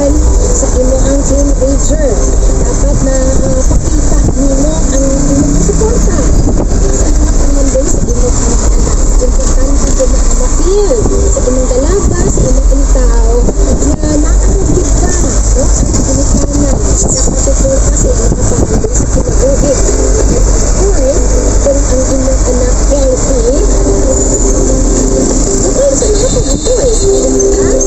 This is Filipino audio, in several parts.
relasyon sa imo ang teenager. Dapat na pakita nimo ang imong suporta day sa imong anak. Importante din na ma-feel sa imong dalaga, sa imong intaw na nakakagit ka no? Ang ginikanan nakasuporta sa imong kapatid sa kinabuhi. Or kung ang imong anak healthy, okay sa mga pag-apoy. As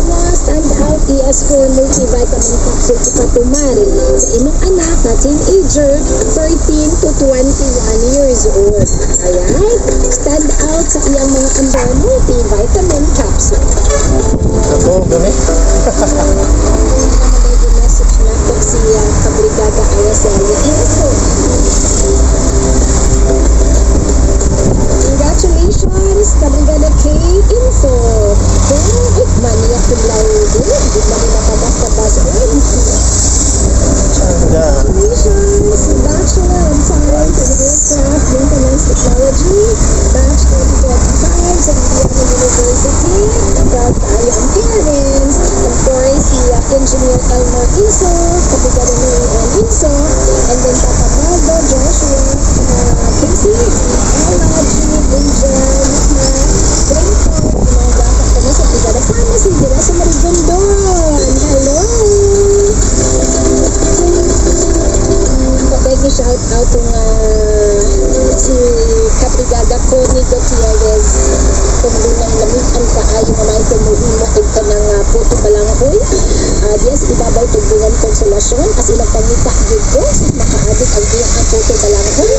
mga stand out ES for multivitamin capsule ipatuman sa imong anak na teenager 13 to 21 years old. Alright? Stand out sa iyang mga under multivitamin capsule. Ako, gani? May message na po si Kabrigada Araceli Info. Congratulations, Kabrigada K Info. Kung maniyak yung laude, di ba nila kabasta-basta? Congratulations, Bachelor in Science in Aircraft Maintenance Technology, Batch 2025 sa Indiana University, proud tayo ang parents, of course, si Engineer Elmer Inso, Kabrigada Mary Ann Inso, and then Papa Baldo, Joshua, Casey, Ella, Jean, Angel, Nikma, Rainford, mga bata kami sa Brigada Pharmacy, dila sa Marigondon. Hello! Pwede shout out kung si Kabrigada Connie Gutierrez kung lunang lamitan ka ayo na may tumuhin mo ito ng puto balanghoy. Yes, ibabaw tugbuhan konsolasyon as ilang pangita yun ko makaadik ang iyang puto balanghoy.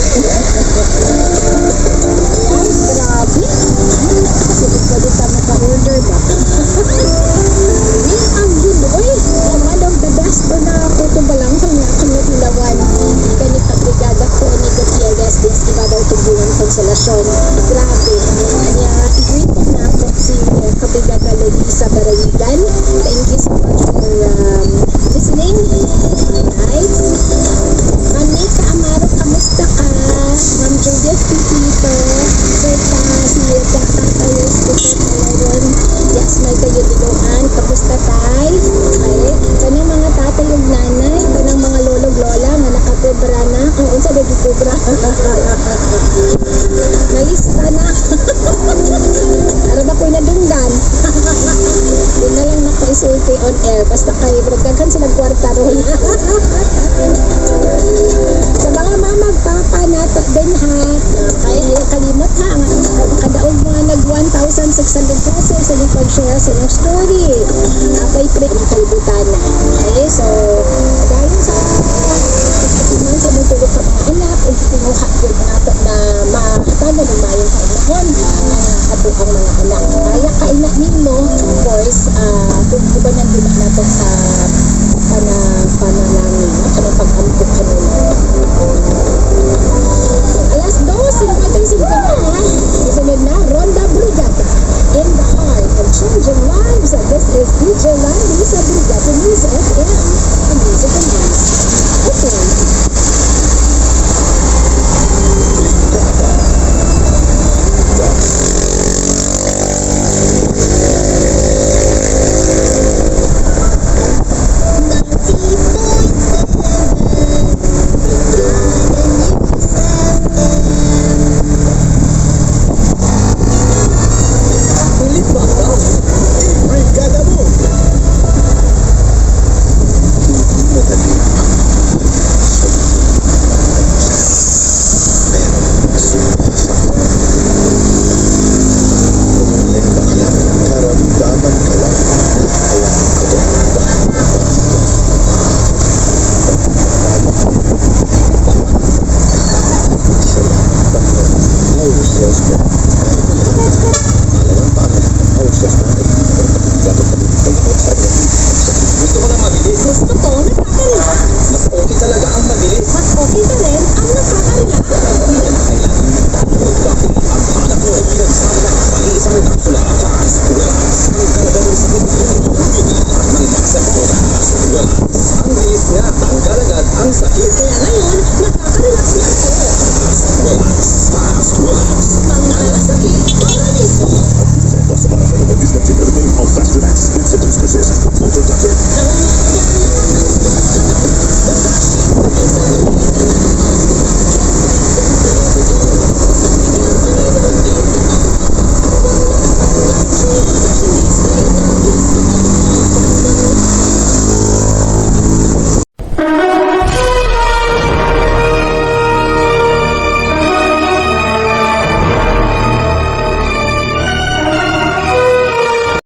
Ayan, grabe. Kasi pwede ka maka-order ba? Ang yun, oy. One of the best po na puto balanghoy na kumatilawan. Kani Kabrigada Connie Gutierrez yes, ibabaw tugbuhan konsolasyon. Grabe. Kanya, i-greet ko na po si Kabrigada Lolisa Barawigan. Thank you so much for listening. Alright. Manika Amaro, kamusta ka? Ma'am Judith Pipito. Seta, si Kakatayos, Pipito, yes, may kayo diluan. Kamusta tay? Okay. Kanang mga tatay yung nanay, kanang mga lolog lola na nakakobra na. Ang unsa na gikobra? Nalista na. Para ba ko'y nadunggan? Doon na lang nakaisulti on air. Basta kayo, bragdagan silang kwarta ron. Sa mga mamag, papa, natot din ha. Kaya kalimot ha. Kadaog mga nag 1,600 pesos sa yung pag-share sa inyong story. Apay pre, kalibutan na. Okay, so, dahil sa man sa mga tulog ka mga anak, o pinuha din nato na makatago ng mayong kainahon ato ang mga anak. Kaya kainak ninyo, of course, kung iba nang diba nato sa panalangin, kanang pag-ampok kanina. Alas 2, simpatang na. Isunod na, Ronda Brigada. In the heart of changing lives, this is DJ Landy sa Brigada News FM. The music and news. Okay. Gusto ko, nagkakarila. Mas okay talaga ang mabilis. Mas okay ka rin ang nagkakarila.